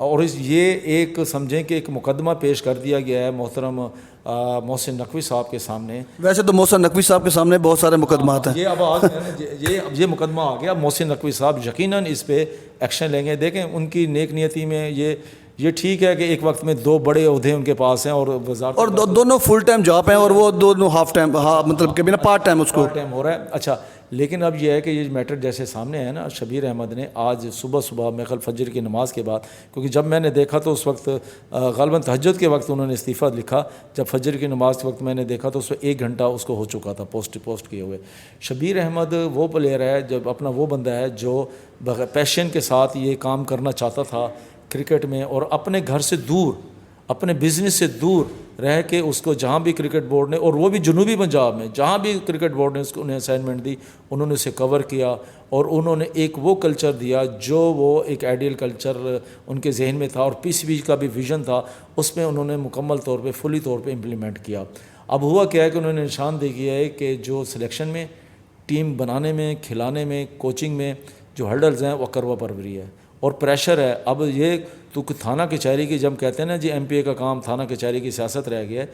اور یہ ایک سمجھیں کہ ایک مقدمہ پیش کر دیا گیا ہے محترم محسن نقوی صاحب کے سامنے. ویسے تو محسن نقوی صاحب کے سامنے بہت سارے مقدمات ہیں. یہ اب آ گئے نا، یہ مقدمہ آ گیا. محسن نقوی صاحب یقیناً اس پہ ایکشن لیں گے. دیکھیں ان کی نیک نیتی میں یہ ٹھیک ہے کہ ایک وقت میں 2 بڑے عہدے ان کے پاس ہیں اور وزارت اور دونوں فل ٹائم جاب ہیں اور وہ دونوں ہاف ٹائم، مطلب کہ بنا پارٹ ٹائم اس کو ٹائم ہو رہا ہے. اچھا لیکن اب یہ ہے کہ یہ میٹر جیسے سامنے ہے نا، شبیر احمد نے آج صبح میرے خیال فجر کی نماز کے بعد، کیونکہ جب میں نے دیکھا تو اس وقت غالباً تہجد کے وقت انہوں نے استعفیٰ لکھا. جب فجر کی نماز کے وقت میں نے دیکھا تو اس میں 1 گھنٹہ اس کو ہو چکا تھا پوسٹ کیے ہوئے. شبیر احمد وہ پلیئر ہے، جب اپنا وہ بندہ ہے جو پیشن کے ساتھ یہ کام کرنا چاہتا تھا کرکٹ میں، اور اپنے گھر سے دور، اپنے بزنس سے دور رہ کے اس کو جہاں بھی کرکٹ بورڈ نے، اور وہ بھی جنوبی پنجاب میں جہاں بھی کرکٹ بورڈ نے اس کو انہیں اسائنمنٹ دی، انہوں نے اسے کور کیا اور انہوں نے ایک وہ کلچر دیا جو وہ ایک آئیڈیل کلچر ان کے ذہن میں تھا، اور پی سی بی کا بھی ویژن تھا، اس میں انہوں نے مکمل طور پہ فلی طور پہ امپلیمنٹ کیا. اب ہوا کیا ہے کہ انہوں نے نشاندہی کیا ہے کہ جو سلیکشن میں، ٹیم بنانے میں، کھلانے میں، کوچنگ میں جو ہرڈلز ہیں وہ کروا پروری ہے اور پریشر ہے. اب یہ تو تھانہ کچہری کی جب کہتے ہیں نا جی ایم پی اے کا کام تھانہ کچہری کی سیاست رہ گیا ہے،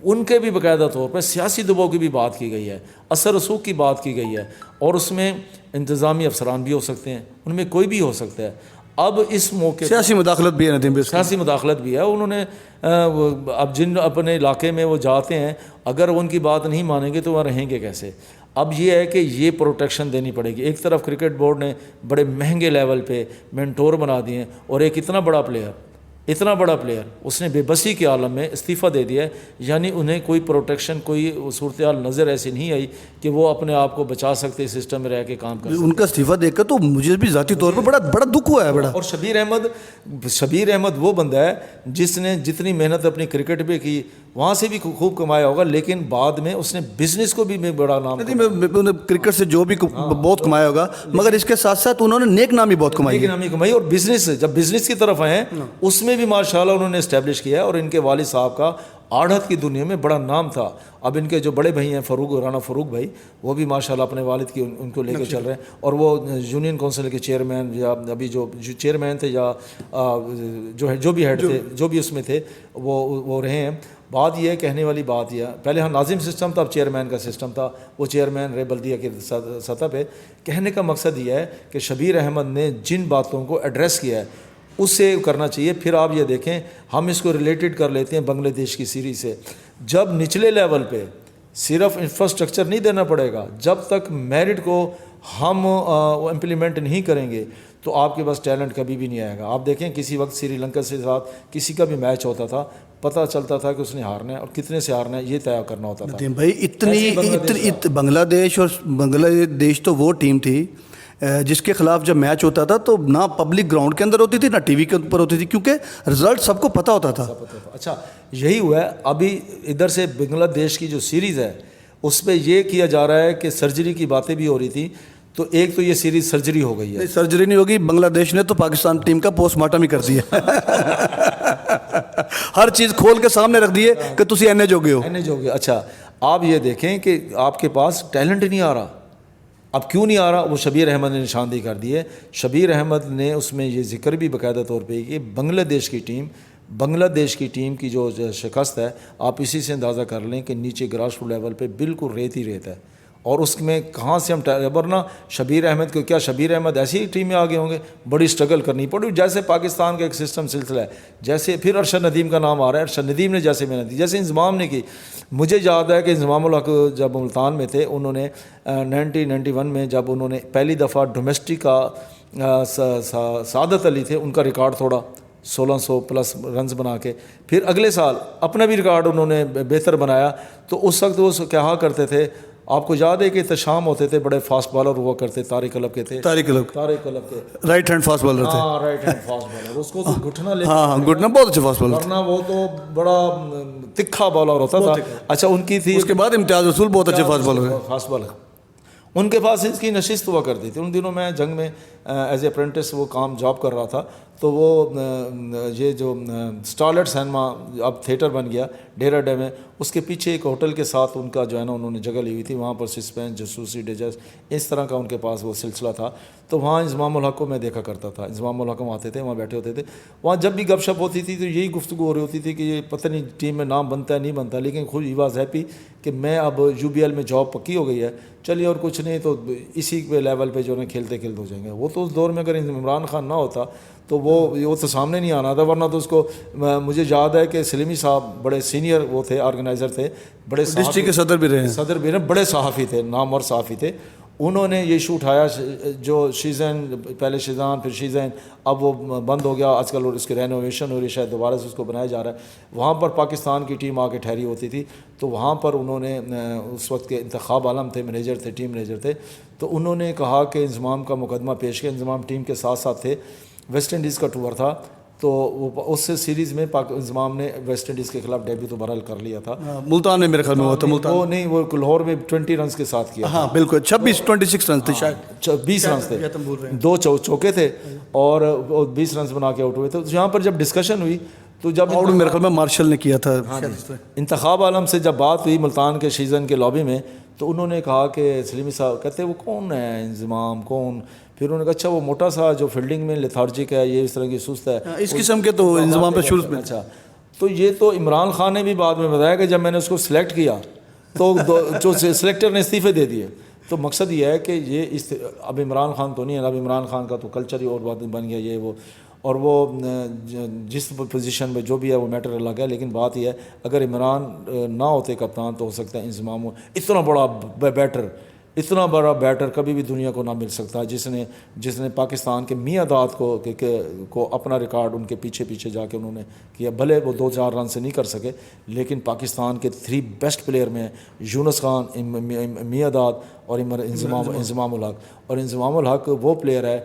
ان کے بھی باقاعدہ طور پر سیاسی دباؤ کی بھی بات کی گئی ہے، اثر رسوخ کی بات کی گئی ہے، اور اس میں انتظامی افسران بھی ہو سکتے ہیں، ان میں کوئی بھی ہو سکتا ہے. اب اس موقع سیاسی مداخلت بھی ہے ندیم بھائی، سیاسی مداخلت بھی ہے. انہوں نے اب جن اپنے علاقے میں وہ جاتے ہیں، اگر وہ ان کی بات نہیں مانیں گے تو وہ رہیں گے کیسے؟ اب یہ ہے کہ یہ پروٹیکشن دینی پڑے گی. ایک طرف کرکٹ بورڈ نے بڑے مہنگے لیول پہ مینٹور بنا دیے ہیں، اور ایک اتنا بڑا پلیئر اس نے بے بسی کے عالم میں استعفیٰ دے دیا ہے. یعنی انہیں کوئی پروٹیکشن، کوئی صورتحال نظر ایسی نہیں آئی کہ وہ اپنے آپ کو بچا سکتے سسٹم میں رہ کے کام کر سکتے. ان کا استعفیٰ دیکھ کر تو مجھے بھی ذاتی طور پہ بڑا دکھ ہوا ہے بڑا. اور شبیر احمد وہ بندہ ہے جس نے جتنی محنت اپنی کرکٹ پہ کی، وہاں سے بھی خوب کمایا ہوگا، لیکن بعد میں اس نے بزنس کو بھی بڑا نام، کرکٹ سے جو بھی بہت کمایا ہوگا، مگر اس کے ساتھ ساتھ انہوں نے نیک نامی بہت کمائی. اور بزنس جب بزنس کی طرف آئے ہیں اس میں بھی ماشاءاللہ انہوں نے اسٹیبلش کیا ہے. اور ان کے والد صاحب کا آڑھت کی دنیا میں بڑا نام تھا. اب ان کے جو بڑے بھائی ہیں رانا فاروق بھائی، وہ بھی ماشاءاللہ اپنے والد کی ان کو لے کے چل رہے ہیں، اور وہ یونین کونسل کے چیئرمین، یا ابھی جو چیئرمین تھے، یا جو بھی ہیڈ تھے، جو بھی اس میں تھے، وہ رہے ہیں. بات یہ ہے، کہنے والی بات یہ ہے، پہلے ہم ناظم سسٹم تھا، اب چیئرمین کا سسٹم تھا، وہ چیئرمین رہے بلدیہ کی سطح پہ. کہنے کا مقصد یہ ہے کہ شبیر احمد نے جن باتوں کو ایڈریس کیا ہے اسے کرنا چاہیے. پھر آپ یہ دیکھیں، ہم اس کو ریلیٹڈ کر لیتے ہیں بنگلہ دیش کی سیریز سے. جب نچلے لیول پہ صرف انفراسٹرکچر نہیں دینا پڑے گا، جب تک میرٹ کو ہم امپلیمنٹ نہیں کریں گے تو آپ کے پاس ٹیلنٹ کبھی بھی نہیں آئے گا. آپ دیکھیں کسی وقت سری لنکا سے ساتھ کسی کا بھی میچ ہوتا تھا، پتہ چلتا تھا کہ اس نے ہارنا ہے، اور کتنے سے ہارنا ہے یہ طے کرنا ہوتا تھا. بھائی اتنی بنگلہ دیش تو وہ ٹیم تھی جس کے خلاف جب میچ ہوتا تھا تو نہ پبلک گراؤنڈ کے اندر ہوتی تھی، نہ ٹی وی کے اوپر ہوتی تھی، کیونکہ رزلٹ سب کو پتہ ہوتا تھا. اچھا یہی ہوا ہے. ابھی ادھر سے بنگلہ دیش کی جو سیریز ہے اس پہ یہ کیا جا رہا ہے کہ سرجری کی باتیں بھی ہو رہی تھی. تو ایک تو یہ سیریز سرجری ہو گئی ہے. سرجری نہیں ہوگی، بنگلہ دیش نے تو پاکستان ٹیم کا پوسٹ مارٹم ہی کر دیا. ہر چیز کھول کے سامنے رکھ دیے کہ تسی اینے جو گئے ہو. اچھا آپ یہ دیکھیں کہ آپ کے پاس ٹیلنٹ نہیں آ رہا. اب کیوں نہیں آ رہا؟ وہ شبیر احمد نے نشاندہی کر دی ہے. شبیر احمد نے اس میں یہ ذکر بھی باقاعدہ طور پہ کہ بنگلہ دیش کی ٹیم کی جو شکست ہے، آپ اسی سے اندازہ کر لیں کہ نیچے گراس روٹ لیول پہ بالکل ریت ہی ریت ہے. اور اس میں کہاں سے ہم ورنہ شبیر احمد کو کیا، شبیر احمد ایسی ہی ٹیم میں آگے ہوں گے، بڑی سٹرگل کرنی پڑی. جیسے پاکستان کا ایک سسٹم سلسلہ ہے، جیسے پھر ارشد ندیم کا نام آ رہا ہے. ارشد ندیم نے جیسے محنت دی، جیسے انضمام نے کی. مجھے یاد ہے کہ انضمام الحق جب ملتان میں تھے، انہوں نے 1991 میں جب انہوں نے پہلی دفعہ ڈومیسٹک کا سعادت علی تھے، ان کا ریکارڈ توڑا 1600 پلس رنز بنا کے. پھر اگلے سال اپنا بھی ریکارڈ انہوں نے بہتر بنایا. تو اس وقت وہ کہا کرتے تھے، آپ کو یاد ہے کہ احتشام ہوتے تھے، بڑے فاسٹ بالر ہوا کرتے، طارق کلب کے تھے، طارق کلب کے رائٹ ہینڈ فاسٹ بالر تھے. ہاں رائٹ ہینڈ فاسٹ بالر. اس کو تو گھٹنا لے، ہاں گھٹنا بہت اچھا فاسٹ بالر، ورنہ وہ تو بڑا تکھا بالر ہوتا تھا. اچھا ان کی تھی. اس کے بعد امتیاز رسول بہت اچھے فاسٹ بالر. ان کے پاس اس کی نشست ہوا کرتی تھی. ان دنوں میں جنگ میں ایز اے اپرینٹس وہ جاب کر رہا تھا. تو وہ یہ جو اسٹارلٹ سینما اب تھیٹر بن گیا ڈیرا ڈے میں، اس کے پیچھے ایک ہوٹل کے ساتھ ان کا جو ہے نا انہوں نے جگہ لی ہوئی تھی، وہاں پر سسپینس، جاسوسی، ڈیجس، اس طرح کا ان کے پاس وہ سلسلہ تھا. تو وہاں انضمام الحق کو میں دیکھا کرتا تھا. انضمام الحق آتے تھے، وہاں بیٹھے ہوتے تھے. وہاں جب بھی گپ شپ ہوتی تھی تو یہی گفتگو ہو رہی ہوتی تھی کہ یہ پتہ نہیں ٹیم میں نام بنتا ہے نہیں بنتا، لیکن خود ہی واز ہیپی کہ میں اب یو بی ایل میں جاب پکی ہو گئی ہے، چلیے اور کچھ نہیں تو اسی پہ لیول پہ جو ہے کھیلتے کھیلتے ہو جائیں گے. وہ تو اس دور میں اگر عمران خان نہ ہوتا تو وہ تو سامنے نہیں آنا تھا، ورنہ تو اس کو مجھے یاد ہے کہ سلیمی صاحب بڑے سینئر وہ تھے، آرگنائزر تھے، بڑے ڈسٹرکٹ کے صدر بھی رہے، بڑے صحافی تھے، نامور صحافی تھے. انہوں نے یہ ایشو اٹھایا جو شیزن، پہلے شیزان پھر شیزن، اب وہ بند ہو گیا، آج کل اس کی رینوویشن ہو رہی ہے، شاید دوبارہ سے اس کو بنایا جا رہا ہے. وہاں پر پاکستان کی ٹیم آ کے ٹھہری ہوتی تھی، تو وہاں پر انہوں نے اس وقت کے انتخاب عالم تھے، مینیجر تھے، ٹیم مینیجر تھے، تو انہوں نے کہا کہ انضمام کا مقدمہ پیش کیا. انضمام ٹیم کے ساتھ ساتھ تھے، ویسٹ انڈیز کا ٹور تھا، تو اس سیریز میں انضمام نے ویسٹ انڈیز کے خلاف ڈیبیو تو بہرحال کر لیا تھا. ملتان میں میرے خیال میں ہوا تھا، ملتان وہ نہیں، وہ لاہور میں 20 رنز کے ساتھ کیا. ہاں بالکل، 26 رنز تھے شاید، 20 رنز تھے، 2 چوکے تھے اور 20 رنز بنا کے آؤٹ ہوئے تھے. یہاں پر جب ڈسکشن ہوئی تو جب اور میرے خیال میں مارشل نے کیا تھا انتخاب عالم سے جب بات ہوئی ملتان کے سیزن کے لابی میں، تو انہوں نے کہا کہ سلیمی صاحب کہتے وہ کون ہے انضمام کون، پھر انہوں نے کہا اچھا وہ موٹا سا جو فیلڈنگ میں لیتھارجک ہے، یہ اس طرح کی سست ہے، اس قسم کے تو انضمام پہ شروع میں. اچھا تو یہ تو عمران خان نے بھی بعد میں بتایا کہ جب میں نے اس کو سلیکٹ کیا تو جو سلیکٹر نے استعفے دے دیے. تو مقصد یہ ہے کہ یہ اب عمران خان تو نہیں ہے، اب عمران خان کا تو کلچر ہی اور بات بن گیا یہ وہ، اور وہ جس پوزیشن میں جو بھی ہے وہ میٹر الگ ہے. لیکن بات یہ ہے اگر عمران نہ ہوتے کپتان تو ہو سکتا ہے انضمام اتنا بڑا بیٹر کبھی بھی دنیا کو نہ مل سکتا، جس نے پاکستان کے میاں داد کو اپنا ریکارڈ ان کے پیچھے جا کے انہوں نے کیا. بھلے وہ 2-4 رن سے نہیں کر سکے، لیکن پاکستان کے 3 بیسٹ پلیئر میں یونس خان، میاں داد اور انضمام الحق. اور انضمام الحق وہ پلیئر ہے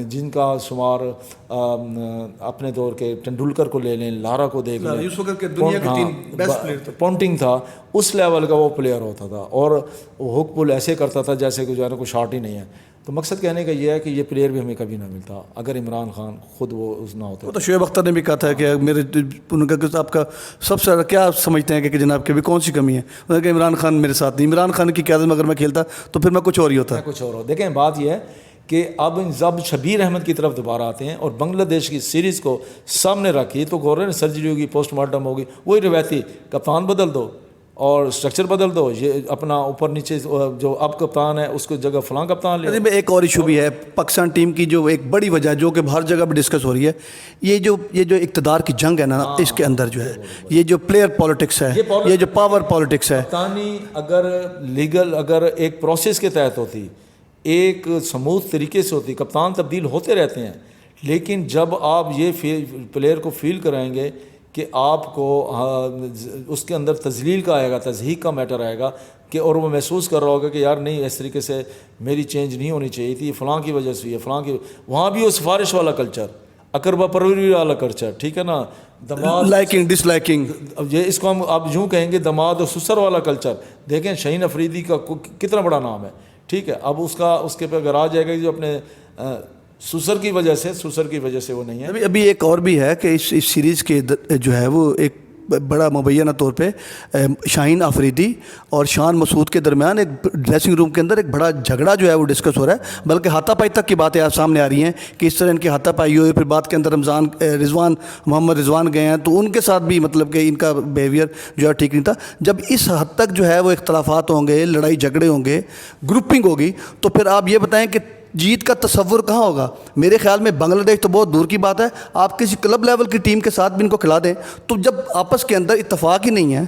جن کا شمار اپنے دور کے ٹنڈولکر کو لے لیں، لارا کو دیکھ لیں، پونٹنگ تھا، اس لیول کا وہ پلیئر ہوتا تھا اور وہ ہک پل ایسے کرتا تھا جیسے کہ جو ہے نا کوئی شاٹ ہی نہیں ہے. تو مقصد کہنے کا یہ ہے کہ یہ پلیئر بھی ہمیں کبھی نہ ملتا اگر عمران خان خود وہ نہ ہوتا. تو شعیب اختر نے بھی کہا تھا کہ میرے آپ کا سب سے کیا سمجھتے ہیں کہ جناب کی بھی کون سی کمی ہے، انہوں نے کہا عمران خان میرے ساتھ نہیں، عمران خان کی قیادت میں اگر میں کھیلتا تو پھر میں کچھ اور ہی ہوتا. دیکھیں بات یہ ہے کہ اب شبیر احمد کی طرف دوبارہ آتے ہیں اور بنگلہ دیش کی سیریز کو سامنے رکھی تو غور ہے سرجری ہوگی، پوسٹ مارٹم ہوگی، وہی روایتی کپتان بدل دو اور اسٹرکچر بدل دو، یہ اپنا اوپر نیچے جو اب کپتان ہے اس کو جگہ فلاں کپتان لے. ایک اور ایشو بھی ہے پاکستان ٹیم کی، جو ایک بڑی وجہ جو کہ ہر جگہ پہ ڈسکس ہو رہی ہے، یہ جو اقتدار کی جنگ ہے نا، اس کے اندر جو ہے یہ جو پلیئر پالیٹکس ہے، یہ جو پاور پالیٹکس ہے. کپتانی اگر لیگل اگر ایک پروسیس کے تحت ہوتی، ایک سموتھ طریقے سے ہوتی، کپتان تبدیل ہوتے رہتے ہیں، لیکن جب آپ یہ پلیئر کو فیل کرائیں گے کہ آپ کو اس کے اندر تذلیل کا آئے گا، تضحیق کا میٹر آئے گا کہ اور وہ محسوس کر رہا ہوگا کہ یار نہیں اس طریقے سے میری چینج نہیں ہونی چاہیے تھی، فلاں کی وجہ سے، فلاں کی، وہاں بھی وہ سفارش والا کلچر، اقربا پروری والا کلچر، ٹھیک ہے نا، دماد لائکنگ ڈس لائکنگ، یہ اس کو ہم آپ یوں کہیں گے دماد اور سسر والا کلچر. دیکھیں شہین افریدی کا کتنا بڑا نام ہے، ٹھیک ہے، اب اس کے پہ اگر آ جائے گا جو اپنے سسر کی وجہ سے وہ نہیں ہے. ابھی ایک اور بھی ہے کہ اس سیریز کے جو ہے وہ ایک بڑا مبینہ طور پہ شاہین آفریدی اور شان مسعود کے درمیان ایک ڈریسنگ روم کے اندر ایک بڑا جھگڑا جو ہے وہ ڈسکس ہو رہا ہے، بلکہ ہاتھا پائی تک کی باتیں سامنے آ رہی ہیں کہ اس طرح ان کی ہاتھا پائی ہوئی. پھر بات کے اندر محمد رضوان گئے ہیں تو ان کے ساتھ بھی مطلب کہ ان کا بیہیویئر جو ہے ٹھیک نہیں تھا. جب اس حد تک جو ہے وہ اختلافات ہوں گے، لڑائی جھگڑے ہوں گے، گروپنگ ہوگی، تو پھر آپ یہ بتائیں کہ جیت کا تصور کہاں ہوگا؟ میرے خیال میں بنگلہ دیش تو بہت دور کی بات ہے، آپ کسی کلب لیول کی ٹیم کے ساتھ بھی ان کو کھلا دیں، تو جب آپس کے اندر اتفاق ہی نہیں ہے،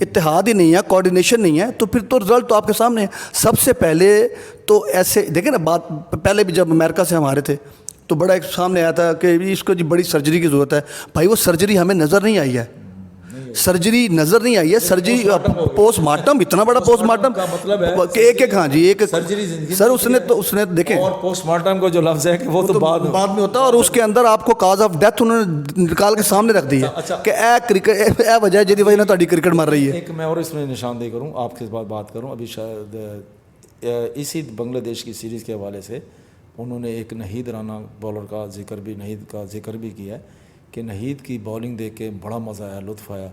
اتحاد ہی نہیں ہے، کوارڈینیشن نہیں ہے، تو پھر تو رزلٹ تو آپ کے سامنے ہے. سب سے پہلے تو ایسے دیکھیں نا، بات پہلے بھی جب امریکہ سے ہم آ رہے تھے تو بڑا ایک سامنے آیا تھا کہ اس کو بڑی سرجری کی ضرورت ہے. بھائی وہ سرجری ہمیں نظر نہیں آئی ہے، سرجری نظر نہیں آئی ہے. سرجری پوسٹ مارٹم، اتنا بڑا پوسٹ مارٹم کہ ایک ہاں جی ایک سر اس نے دیکھیں، اور پوسٹ مارٹم کا جو لفظ ہے کہ وہ تو بعد میں ہوتا ہے، اور اس کے اندر آپ کو کاز آف ڈیتھ انہوں نے نکال کے سامنے رکھ دی ہے کہ اے وجہ جدی وجہ نہ تہاڈی کرکٹ مر رہی ہے. ایک میں اور اس میں نشاندہی کروں، آپ کے بعد بات کروں ابھی شاید اسی بنگلہ دیش کی سیریز کے حوالے سے. انہوں نے ایک نہید رانا بولر کا ذکر بھی کیا ہے کہ نہید کی بالنگ دیکھ کے بڑا مزہ آیا، لطف آیا.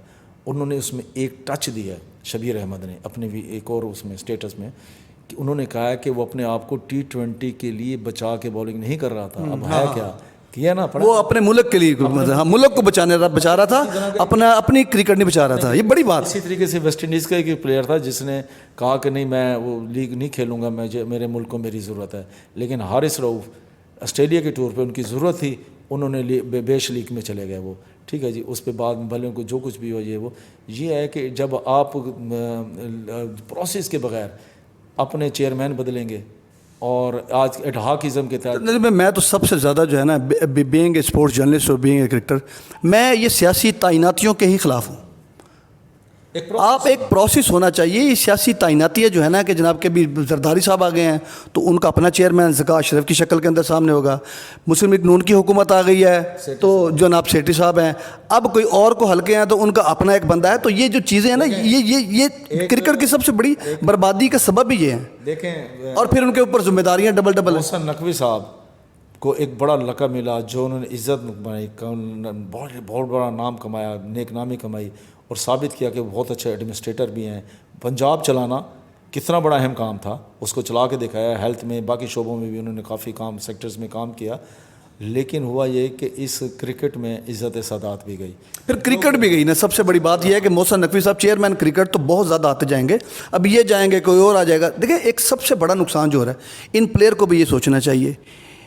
انہوں نے اس میں ایک ٹچ دیا ہے شبیر احمد نے اپنے بھی ایک اور اس میں اسٹیٹس میں کہ انہوں نے کہا ہے کہ وہ اپنے آپ کو T20 کے لیے بچا کے بالنگ نہیں کر رہا تھا. اب ہے کیا نا وہ اپنے ملک کے لیے ملک کو بچا رہا تھا، اپنی کرکٹ نہیں بچا رہا تھا. یہ بڑی بات. اسی طریقے سے ویسٹ انڈیز کا ایک پلیئر تھا جس نے کہا کہ نہیں میں وہ لیگ نہیں کھیلوں گا، میرے ملک کو میری ضرورت ہے. لیکن حارث رؤف آسٹریلیا کے ٹور پہ ان کی ضرورت تھی، انہوں نے بیش لیگ میں چلے گئے وہ. ٹھیک ہے جی. اس پہ بعد میں بھلے کو جو کچھ بھی ہو یہ ہے کہ جب آپ پروسیس کے بغیر اپنے چیئرمین بدلیں گے اور آج ایڈہاکزم کے تحت میں تو سب سے زیادہ جو ہے نا بینگ اے اسپورٹس جرنلسٹ اور بینگ اے کرکٹر، میں یہ سیاسی تعیناتیوں کے ہی خلاف ہوں. آپ ایک پروسیس ہونا چاہیے. یہ سیاسی تعیناتیاں جو ہے نا کہ جناب کے بھی زرداری صاحب آ گئے ہیں تو ان کا اپنا چیئرمین ذکا اشرف کی شکل کے اندر سامنے ہوگا. مسلم لیگ نون کی حکومت آ گئی ہے تو جناب سیٹھی صاحب ہیں. اب کوئی اور کو ہلکے ہیں تو ان کا اپنا ایک بندہ ہے. تو یہ جو چیزیں ہیں نا یہ کرکٹ کی سب سے بڑی بربادی کا سبب بھی یہ ہے. دیکھیں اور پھر ان کے اوپر ذمہ داریاں ڈبل محسن نقوی صاحب کو ایک بڑا لقب ملا جو انہوں نے عزت بنائی، بہت بڑا نام کمایا، نیک نامی کمائی اور ثابت کیا کہ وہ بہت اچھے ایڈمنسٹریٹر بھی ہیں. پنجاب چلانا کتنا بڑا اہم کام تھا، اس کو چلا کے دکھایا. ہیلتھ میں باقی شعبوں میں بھی انہوں نے کافی سیکٹرز میں کام کیا. لیکن ہوا یہ کہ اس کرکٹ میں عزت سادات بھی گئی، پھر کرکٹ بھی گئی نا. سب سے بڑی بات یہ ہے کہ محسن نقوی صاحب چیئرمین کرکٹ تو بہت زیادہ آتے جائیں گے. اب یہ جائیں گے کوئی اور آ جائے گا. دیکھیں ایک سب سے بڑا نقصان جو ہو رہا ہے، ان پلیئر کو بھی یہ سوچنا چاہیے.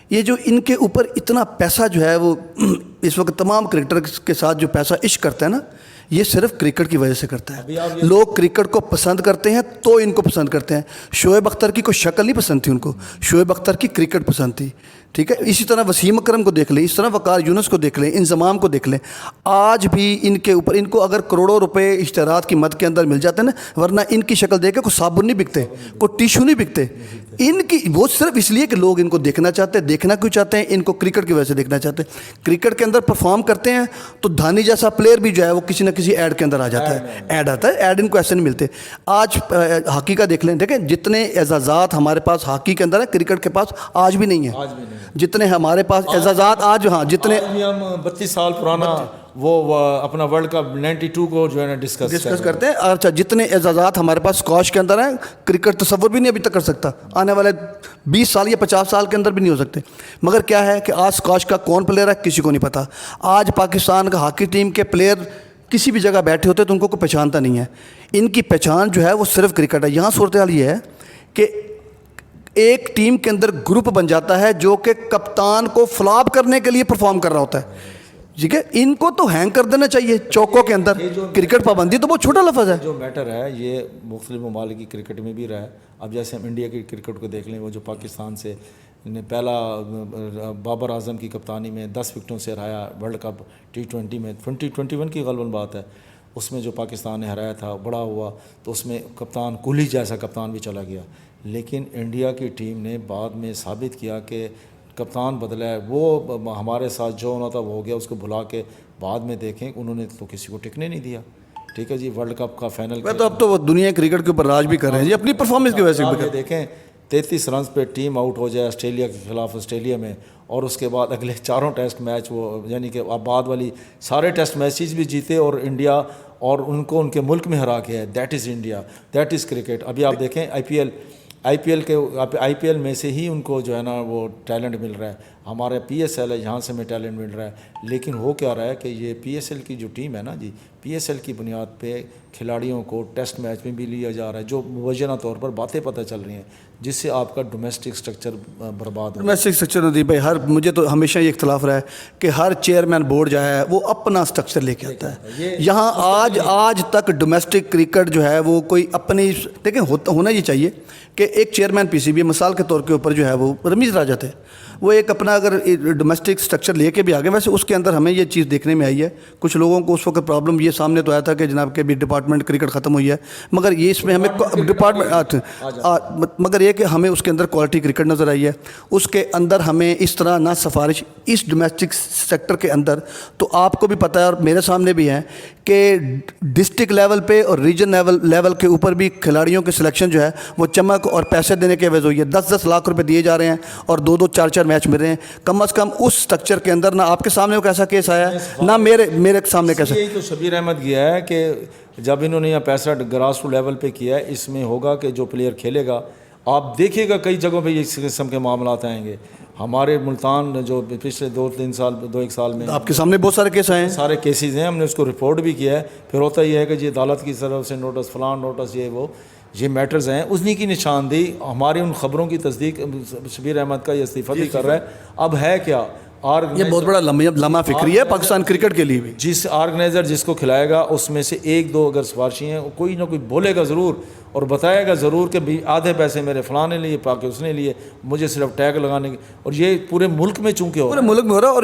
یہ جو ان کے اوپر اتنا پیسہ جو ہے وہ اس وقت تمام کرکٹر کے ساتھ جو پیسہ عشق کرتا ہے نا، یہ صرف کرکٹ کی وجہ سے کرتا ہے. لوگ کرکٹ کو پسند کرتے ہیں تو ان کو پسند کرتے ہیں. شعیب اختر کی کوئی شکل نہیں پسند تھی ان کو، شعیب اختر کی کرکٹ پسند تھی. ٹھیک ہے. اسی طرح وسیم اکرم کو دیکھ لیں، اس طرح وقار یونس کو دیکھ لیں، انضمام کو دیکھ لیں. آج بھی ان کے اوپر ان کو اگر کروڑوں روپے اشتہارات کی مد کے اندر مل جاتے ہیں نا، ورنہ ان کی شکل دیکھ کے کوئی صابن نہیں بکتے، کوئی ٹیشو نہیں بکتے. ان کی وہ صرف اس لیے کہ لوگ ان کو دیکھنا چاہتے ہیں. دیکھنا کیوں چاہتے ہیں؟ ان کو کرکٹ کی وجہ سے دیکھنا چاہتے ہیں. کرکٹ کے اندر پرفارم کرتے ہیں تو دھانی جیسا پلیئر بھی جو ہے وہ کسی نہ کسی ایڈ کے اندر آ جاتا ہے. ایڈ آتا ہے. ایڈ ان کو ایسے نہیں ملتے. آج ہاکی کا دیکھ لیں، دیکھیں جتنے اعزازات ہمارے پاس ہاکی کے اندر ہے، کرکٹ کے پاس آج بھی نہیں ہے. جتنے ہمارے پاس اعزازات آج جتنے ہم 32 سال پرانا وہ اپنا ورلڈ کپ 92 کو جو ہے نا ڈسکس کرتے ہیں. اچھا جتنے اعزازات ہمارے پاس اسکواش کے اندر ہیں، کرکٹ تصور بھی نہیں ابھی تک کر سکتا. آنے والے 20 سال یا 50 سال کے اندر بھی نہیں ہو سکتے. مگر کیا ہے کہ آج اسکواش کا کون پلیئر ہے کسی کو نہیں پتا. آج پاکستان کا ہاکی ٹیم کے پلیئر کسی بھی جگہ بیٹھے ہوتے تو ان کو کوئی پہچانتا نہیں ہے. ان کی پہچان جو ہے وہ صرف کرکٹ ہے. یہاں صورتحال یہ ہے کہ ایک ٹیم کے اندر گروپ بن جاتا ہے جو کہ کپتان کو فلاپ کرنے کے لیے پرفارم کر رہا ہوتا ہے. ٹھیک ہے. ان کو تو ہینگ کر دینا چاہیے چوکوں کے اندر. کرکٹ پابندی تو بہت چھوٹا لفظ ہے. جو میٹر ہے یہ مختلف ممالک کی کرکٹ میں بھی رہا ہے. اب جیسے ہم انڈیا کی کرکٹ کو دیکھ لیں، وہ جو پاکستان سے نے پہلا بابر اعظم کی کپتانی میں 10 وکٹوں سے ہرایا ورلڈ کپ T20 میں 2021 کی غالباً بات ہے، اس میں جو پاکستان نے ہرایا تھا بڑا ہوا. تو اس میں کپتان کوہلی جیسا کپتان بھی چلا گیا. لیکن انڈیا کی ٹیم نے بعد میں ثابت کیا کہ کپتان بدلا ہے. وہ ہمارے ساتھ جو ہونا تھا وہ ہو گیا، اس کو بھلا کے بعد میں دیکھیں انہوں نے تو کسی کو ٹکنے نہیں دیا. ٹھیک ہے جی. ورلڈ کپ کا فائنل تو اب تو وہ دنیا کرکٹ کے اوپر راج بھی کر رہے ہیں جی اپنی پرفارمنس کی وجہ سے. دیکھیں 33 رنز پہ ٹیم آؤٹ ہو جائے آسٹریلیا کے خلاف آسٹریلیا میں، اور اس کے بعد اگلے 4 ٹیسٹ میچ وہ یعنی کہ اب بعد والی سارے ٹیسٹ میچز بھی جیتے اور انڈیا اور ان کو ان کے ملک میں ہرا کے ہے. That is India, that is cricket. ابھی آپ دیکھیں آئی پی ایل میں سے ہی ان کو جو ہے نا وہ ٹیلنٹ مل رہا ہے. ہمارے PSL ہے، یہاں سے ہمیں ٹیلنٹ مل رہا ہے. لیکن ہو کیا رہا ہے کہ یہ PSL کی جو ٹیم ہے نا جی، PSL کی بنیاد پہ کھلاڑیوں کو ٹیسٹ میچ میں بھی لیا جا رہا ہے، جو موجودہ طور پر باتیں پتہ چل رہی ہیں، جس سے آپ کا ڈومیسٹک سٹرکچر برباد ہو. ڈومیسٹک سٹرکچر ندیپ بھائی، مجھے تو ہمیشہ یہ اختلاف رہا ہے کہ ہر چیئرمین بورڈ جو ہے وہ اپنا سٹرکچر لے کے آتا ہے. یہاں آج تک ڈومیسٹک کرکٹ جو ہے وہ کوئی اپنی دیکھیں ہونا یہ چاہیے کہ ایک چیئرمین PCB مثال کے طور کے اوپر جو ہے وہ رمیز راجہ تھے. وہ ایک اپنا اگر ڈومیسٹک اسٹرکچر لے کے بھی آگے، ویسے اس کے اندر ہمیں یہ چیز دیکھنے میں آئی ہے، کچھ لوگوں کو اس وقت پرابلم یہ سامنے تو آیا تھا کہ جناب کہ بھی ڈپارٹمنٹ کرکٹ ختم ہوئی ہے، مگر یہ اس میں ہمیں مگر یہ کہ ہمیں اس کے اندر کوالٹی کرکٹ نظر آئی ہے. اس کے اندر ہمیں اس طرح نہ سفارش اس ڈومیسٹک سیکٹر کے اندر، تو آپ کو بھی پتہ ہے اور میرے سامنے بھی ہے کہ ڈسٹرکٹ لیول پہ اور ریجن لیول کے اوپر بھی کھلاڑیوں کی سلیکشن جو ہے وہ چمک اور پیسے دینے کے عوض ہوئی ہے. 10-10 لاکھ روپے دیے جا رہے ہیں اور 2-2 4-4 میچ مل رہے ہیں. کم از کم اس سٹرکچر کے اندر نہ آپ کے سامنے کوئی ایسا کیس آیا ہے نہ میرے سامنے کیسا. یہی تو شبیر احمد گیا ہے کہ جب انہوں نے یہ پیسہ گراس روٹ لیول پہ کیا ہے، اس میں ہوگا کہ جو پلیئر کھیلے گا، آپ دیکھیے گا کئی جگہوں پہ اس قسم کے معاملات آئیں گے. ہمارے ملتان جو پچھلے 2-1 سال میں آپ کے سامنے بہت سارے کیس آئے ہیں، سارے کیسز ہیں، ہم نے اس کو رپورٹ بھی کیا ہے. پھر ہوتا یہ ہے کہ جی عدالت کی طرف سے نوٹس، فلان نوٹس، یہ میٹرز ہیں. انہی کی نشاندہی، ہماری ان خبروں کی تصدیق شبیر احمد کا یہ استعفیٰ بھی کر رہا ہے. اب ہے کیا، یہ بہت بڑا لمحہ فکری ہے پاکستان کرکٹ کے لیے بھی. جس آرگنائزر جس کو کھلائے گا اس میں سے 1-2 اگر سفارشی ہیں، کوئی نہ کوئی بولے گا ضرور اور بتائے گا ضرور کہ بھی آدھے پیسے میرے فلاں نے لیے، پاکہ اس نے لیے، مجھے صرف ٹیگ لگانے کی. اور یہ پورے ملک میں چونکہ پورے ملک میں ہو رہا ہے. اور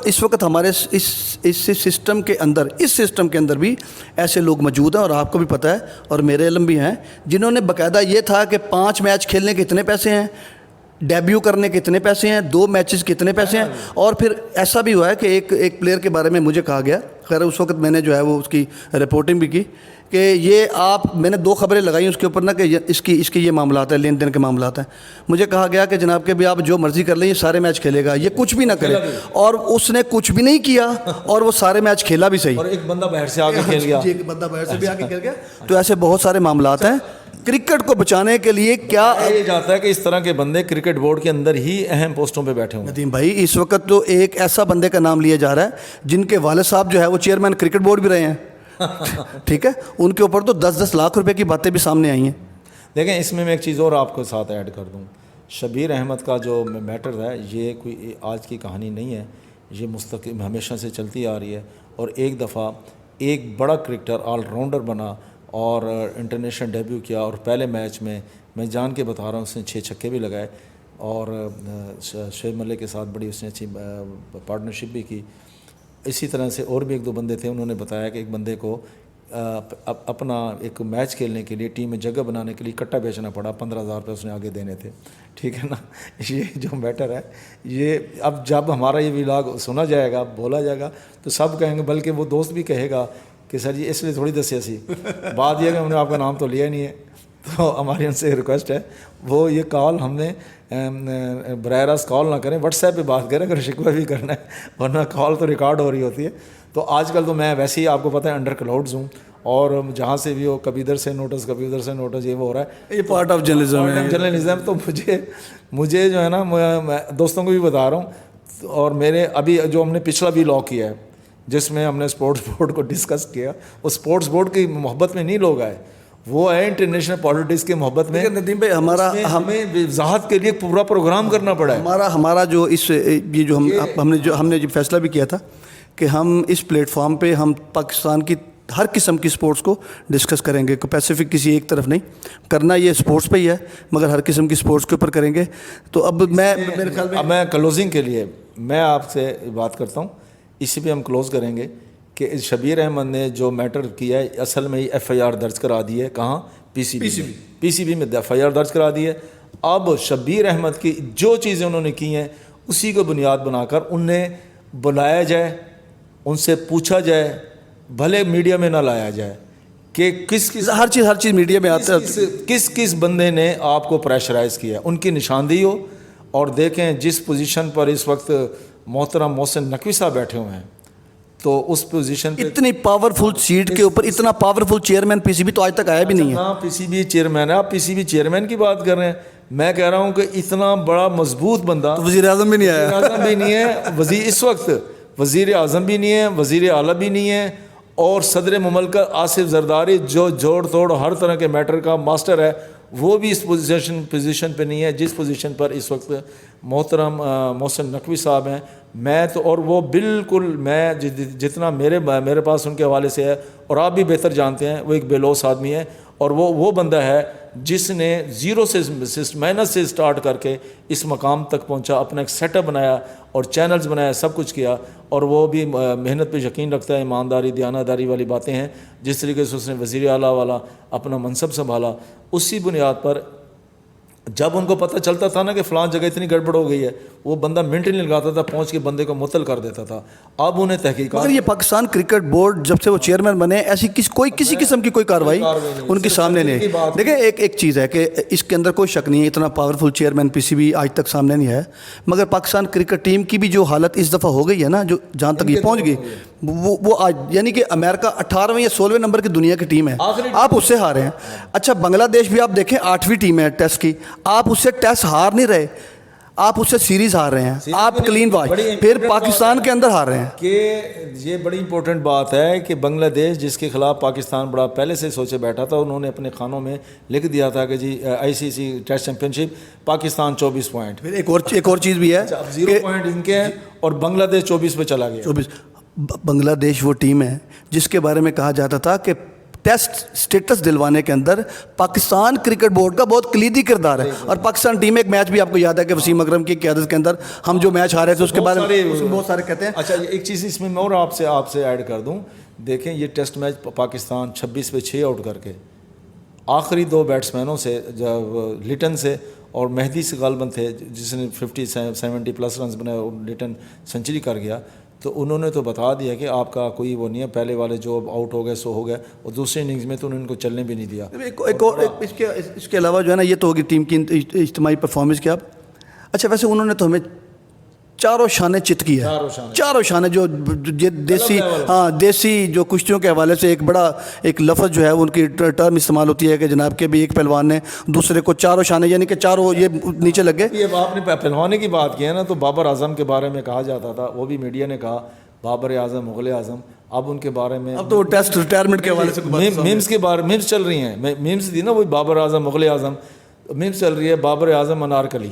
اس وقت ہمارے اس سسٹم کے اندر بھی ایسے لوگ موجود ہیں، اور آپ کو بھی پتہ ہے اور میرے علم بھی ہیں، جنہوں نے باقاعدہ یہ تھا کہ 5 میچ کھیلنے کے اتنے پیسے ہیں، ڈیبیو کرنے کے اتنے پیسے ہیں، 2 میچز کے اتنے پیسے ہیں. اور پھر ایسا بھی ہوا ہے کہ ایک پلیئر کے بارے میں مجھے کہا گیا، خیر اس وقت میں نے جو ہے وہ اس کی رپورٹنگ بھی کی کہ یہ میں نے 2 خبریں لگائیں اس کے اوپر نا کہ اس کی یہ معاملات ہیں، لین دین کے معاملات ہیں. مجھے کہا گیا کہ جناب کہ بھی آپ جو مرضی کر لیں، یہ سارے میچ کھیلے گا، یہ کچھ بھی نہ کرے. اور اس نے کچھ بھی نہیں کیا اور وہ سارے میچ کھیلا بھی صحیح. اور ایک بندہ باہر سے آ کے کھیل گیا، ایک بندہ باہر سے بھی آ کے کھیل گیا. تو ایسے بہت سارے معاملات ہیں. کرکٹ کو بچانے کے لیے کیا یہ جاتا ہے کہ اس طرح کے بندے کرکٹ بورڈ کے اندر ہی اہم پوسٹوں پہ بیٹھے ہوں. ندیم بھائی، اس وقت تو ایک ایسا بندے کا نام لیا جا رہا ہے جن کے والد صاحب جو ہے وہ چیئرمین کرکٹ بورڈ بھی رہے ہیں. ٹھیک ہے، ان کے اوپر تو 10-10 لاکھ روپے کی باتیں بھی سامنے آئی ہیں. دیکھیں، اس میں ایک چیز اور آپ کو ساتھ ایڈ کر دوں. شبیر احمد کا جو میٹر ہے، یہ کوئی آج کی کہانی نہیں ہے، یہ مستقل ہمیشہ سے چلتی آ رہی ہے. اور ایک دفعہ ایک بڑا کرکٹر آل راؤنڈر بنا اور انٹرنیشنل ڈیبیو کیا، اور پہلے میچ میں جان کے بتا رہا ہوں، اس نے 6 چھکے بھی لگائے اور شعیب ملک کے ساتھ بڑی اس نے اچھی پارٹنرشپ بھی کی. اسی طرح سے اور بھی 1-2 بندے تھے. انہوں نے بتایا کہ ایک بندے کو اپنا ایک میچ کھیلنے کے لیے ٹیم میں جگہ بنانے کے لیے کٹا بیچنا پڑا، 15,000 روپے اس نے آگے دینے تھے. ٹھیک ہے نا. یہ جو میٹر ہے، یہ اب جب ہمارا یہ ولاگ سنا جائے گا، بولا جائے گا، تو سب کہیں گے، بلکہ وہ دوست بھی کہے گا کہ سر جی اس لیے تھوڑی دسیا سی. بات یہ ہے کہ ہم نے آپ کا نام تو لیا نہیں ہے. تو ہماری ان سے ریکویسٹ ہے، وہ یہ کال ہم نے براہ راست کال نہ کریں، واٹس ایپ پہ بات کریں اگر شکوہ بھی کرنا ہے، ورنہ کال تو ریکارڈ ہو رہی ہوتی ہے. تو آج کل تو میں ویسے ہی آپ کو پتہ ہے انڈر کلاؤڈز ہوں، اور جہاں سے بھی ہو، کبھی ادھر سے نوٹس، کبھی ادھر سے نوٹس، یہ وہ ہو رہا ہے. یہ پارٹ آف جرنلزم ہے. جرنلزم. تو مجھے جو ہے نا، میں دوستوں کو بھی بتا رہا ہوں، اور میرے ابھی جو ہم نے پچھلا بھی لاگ کیا ہے جس میں ہم نے اسپورٹس بورڈ کو ڈسکس کیا، وہ اسپورٹس بورڈ کی محبت میں نہیں لوگ آئے، وہ ہے انٹرنیشنل پالیٹکس کی محبت میں. ندیم بھائی، ہمیں وضاحت کے لیے پورا پروگرام کرنا پڑا ہے. ہمارا جو یہ جو ہم نے جو فیصلہ بھی کیا تھا کہ ہم اس پلیٹ فارم پہ ہم پاکستان کی ہر قسم کی سپورٹس کو ڈسکس کریں گے. اسپیسیفک کسی ایک طرف نہیں کرنا، یہ سپورٹس پہ ہی ہے، مگر ہر قسم کی سپورٹس کے اوپر کریں گے. تو اب میرے خیال میں میں کلوزنگ کے لیے میں آپ سے بات کرتا ہوں، اسی پہ ہم کلوز کریں گے کہ شبیر احمد نے جو میٹر کیا ہے، اصل میں FIR درج کرا دی ہے. کہاں؟ PCB میں FIR درج کرا دی ہے. اب شبیر احمد کی جو چیزیں انہوں نے کی ہیں، اسی کو بنیاد بنا کر انہیں بلایا جائے، ان سے پوچھا جائے، بھلے میڈیا میں نہ لایا جائے کہ کس ہر چیز میڈیا میں آتا ہے، کس بندے نے آپ کو پریشرائز کیا ہے، ان کی نشاندہی ہو. اور دیکھیں جس پوزیشن پر اس وقت محترم محسن نقوی صاحب بیٹھے ہوئے ہیں، تو اس پوزیشن پہ اتنی پاورفل سیٹ کے اوپر اتنا پاورفل چیئرمین PCB تو آج تک آیا بھی نہیں ہے. ہاں، PCB چیئرمین ہے. آپ PCB چیئرمین کی بات کر رہے ہیں. میں کہہ رہا ہوں کہ اتنا بڑا مضبوط بندہ وزیر اعظم بھی نہیں آیا. وزیر اعظم بھی نہیں ہے، اس وقت وزیر اعظم بھی نہیں ہے، وزیر اعلیٰ بھی نہیں ہے، اور صدر مملکت آصف زرداری جو جوڑ توڑ ہر طرح کے میٹر کا ماسٹر ہے، وہ بھی اس پوزیشن پہ نہیں ہے جس پوزیشن پر اس وقت محترم محسن نقوی صاحب ہیں. میں تو، اور وہ بالکل، میں جتنا میرے پاس ان کے حوالے سے ہے، اور آپ بھی بہتر جانتے ہیں، وہ ایک بے لوث آدمی ہے. اور وہ بندہ ہے جس نے زیرو سے محنت سے سٹارٹ کر کے اس مقام تک پہنچا, اپنا ایک سیٹ اپ بنایا اور چینلز بنایا, سب کچھ کیا, اور وہ بھی محنت پہ یقین رکھتا ہے, ایمانداری دیانتداری والی باتیں ہیں. جس طریقے سے اس نے وزیر اعلیٰ والا اپنا منصب سنبھالا, اسی بنیاد پر جب ان کو پتہ چلتا تھا نا کہ فلاں جگہ اتنی گڑبڑ ہو گئی ہے, وہ بندہ منٹ ہی نہیں لگاتا تھا, پہنچ کے بندے کو معطل کر دیتا تھا. اب انہیں تحقیقات, مگر یہ پاکستان کرکٹ بورڈ جب سے وہ چیئرمین بنے ایسی کسی قسم کی کوئی کارروائی ان کے سامنے نہیں. دیکھیں ایک چیز ہے کہ اس کے اندر کوئی شک نہیں ہے, اتنا powerful chairman P C B آج تک سامنے نہیں ہے, مگر پاکستان کرکٹ ٹیم کی بھی جو حالت اس دفعہ ہو گئی ہے نا, جو جہاں تک یہ پہنچ گئی, وہ آج یا کہ امریکہ 18ویں یا 16ویں نمبر کی دنیا کی ٹیم ہے, آپ اس سے ہارے ہیں. اچھا بنگلہ دیش بھی آپ دیکھیں 8ویں ٹیم ہے ٹیسٹ کی, آپ اس سے ٹیسٹ ہار نہیں رہے, آپ اس سے سیریز ہار رہے ہیں, آپ کلین واش, پھر پاکستان کے اندر ہار رہے ہیں. کہ یہ بڑی امپورٹنٹ بات ہے کہ بنگلہ دیش جس کے خلاف پاکستان بڑا پہلے سے سوچے بیٹھا تھا, انہوں نے اپنے خانوں میں لکھ دیا تھا کہ جی ICC ٹیسٹ چیمپئن شپ پاکستان 24 پوائنٹ. پھر ایک اور چیز بھی ہے, اب 0 پوائنٹ ان کے ہیں اور بنگلہ دیش 24 پہ چلا گیا. 24 بنگلہ دیش وہ ٹیم ہے جس کے بارے میں کہا جاتا تھا کہ ٹیسٹ سٹیٹس دلوانے کے اندر پاکستان کرکٹ بورڈ کا بہت کلیدی کردار ہے. اور پاکستان ٹیم ایک میچ بھی آپ کو یاد ہے کہ وسیم اکرم کی قیادت کے اندر ہم جو میچ ہارے تھے اس کے بارے میں بہت سارے کہتے ہیں. اچھا ایک چیز اس میں اور آپ سے ایڈ کر دوں, دیکھیں یہ ٹیسٹ میچ پاکستان 26 پہ 6 آؤٹ کر کے آخری 2 بیٹسمینوں سے, جب لٹن سے اور مہدی سے غالباً تھے جس نے 50-70 پلس رنز بنائے, اور لٹن سنچری کر گیا, تو انہوں نے تو بتا دیا کہ آپ کا کوئی وہ نہیں ہے, پہلے والے جو آؤٹ ہو گئے سو ہو گئے, اور دوسری اننگز میں تو انہوں نے ان کو چلنے بھی نہیں دیا. اس کے علاوہ جو ہے نا, یہ تو ہوگی ٹیم کی اجتماعی پرفارمنس کی. آپ اچھا ویسے انہوں نے تو ہمیں چاروں شانے چت کی ہے, چاروں شانے جو دیسی جو کشتیوں کے حوالے سے ایک بڑا ایک لفظ جو ہے ان کی ٹرم استعمال ہوتی ہے کہ جناب کے بھی ایک پہلوان نے دوسرے کو چاروں شانے یعنی کہ چاروں یہ نیچے لگ گئے. یہ آپ نے پہلوانے کی بات کی ہے نا, تو بابر اعظم کے بارے میں کہا جاتا تھا, وہ بھی میڈیا نے کہا بابر اعظم مغل اعظم. اب ان کے بارے میں اب تو وہ ٹیسٹ ریٹائرمنٹ کے حوالے سے میمز کے بارے میمز چل رہی ہیں, میمز تھی نا وہی بابر اعظم مغل اعظم, میمز چل رہی ہے بابر اعظم انارکلی.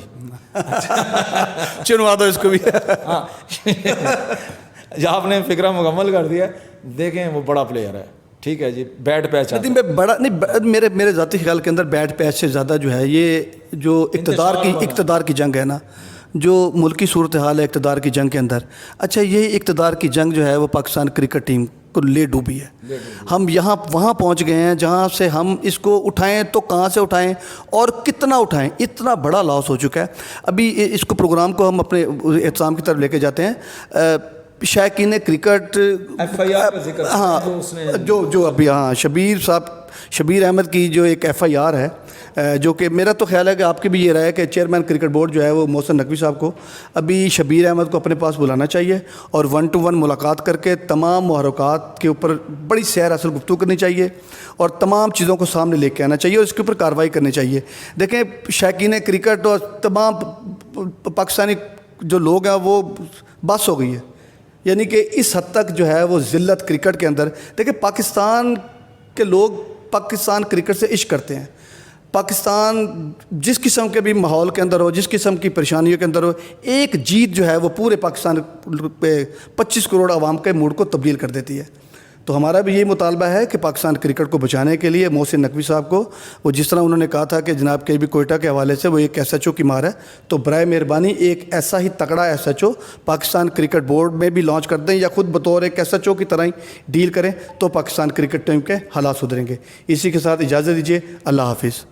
چنوا دو اس کو بھی. ہاں آپ نے فکرہ مکمل کر دیا, دیکھیں وہ بڑا پلیئر ہے, ٹھیک ہے جی, بیٹ پیچ بڑا نہیں, میرے ذاتی خیال کے اندر بیٹ پیچ سے زیادہ جو ہے یہ جو اقتدار کی جنگ ہے نا, جو ملکی صورتحال ہے اقتدار کی جنگ کے اندر. اچھا یہ اقتدار کی جنگ جو ہے وہ پاکستان کرکٹ ٹیم کو لے ڈوبی ہے. ہم وہاں پہنچ گئے ہیں جہاں سے ہم اس کو اٹھائیں تو کہاں سے اٹھائیں اور کتنا اٹھائیں, اتنا بڑا لاس ہو چکا ہے. ابھی اس کو پروگرام کو ہم اپنے اختتام کی طرف لے کے جاتے ہیں. شائقین کرکٹ ہاں جو ابھی ہاں شبیر احمد کی جو ایک FIR ہے, جو کہ میرا تو خیال ہے کہ آپ کی بھی یہ رہا ہے کہ چیئرمین کرکٹ بورڈ جو ہے وہ محسن نقوی صاحب کو ابھی شبیر احمد کو اپنے پاس بلانا چاہیے اور 1 to 1 ملاقات کر کے تمام محرکات کے اوپر بڑی سیر اصل گفتگو کرنی چاہیے اور تمام چیزوں کو سامنے لے کے آنا چاہیے اور اس کے اوپر کارروائی کرنی چاہیے. دیکھیں شائقین کرکٹ اور تمام پاکستانی جو لوگ ہیں وہ بس ہو گئی ہے, یعنی کہ اس حد تک جو ہے وہ ذلت کرکٹ کے اندر. دیکھیں پاکستان کے لوگ پاکستان کرکٹ سے عشق کرتے ہیں. پاکستان جس قسم کے بھی ماحول کے اندر ہو, جس قسم کی پریشانیوں کے اندر ہو, ایک جیت جو ہے وہ پورے پاکستان پہ 25 کروڑ عوام کے موڈ کو تبدیل کر دیتی ہے. تو ہمارا بھی یہی مطالبہ ہے کہ پاکستان کرکٹ کو بچانے کے لیے محسن نقوی صاحب کو, وہ جس طرح انہوں نے کہا تھا کہ جناب کے بھی کوئٹہ کے حوالے سے وہ ایک SHO کی مار ہے, تو برائے مہربانی ایک ایسا ہی تگڑا SHO پاکستان کرکٹ بورڈ میں بھی لانچ کر دیں یا خود بطور ایک SHO کی طرح ہی ڈیل کریں, تو پاکستان کرکٹ ٹیم کے حالات سدھریں گے. اسی کے ساتھ اجازت دیجیے, اللہ حافظ.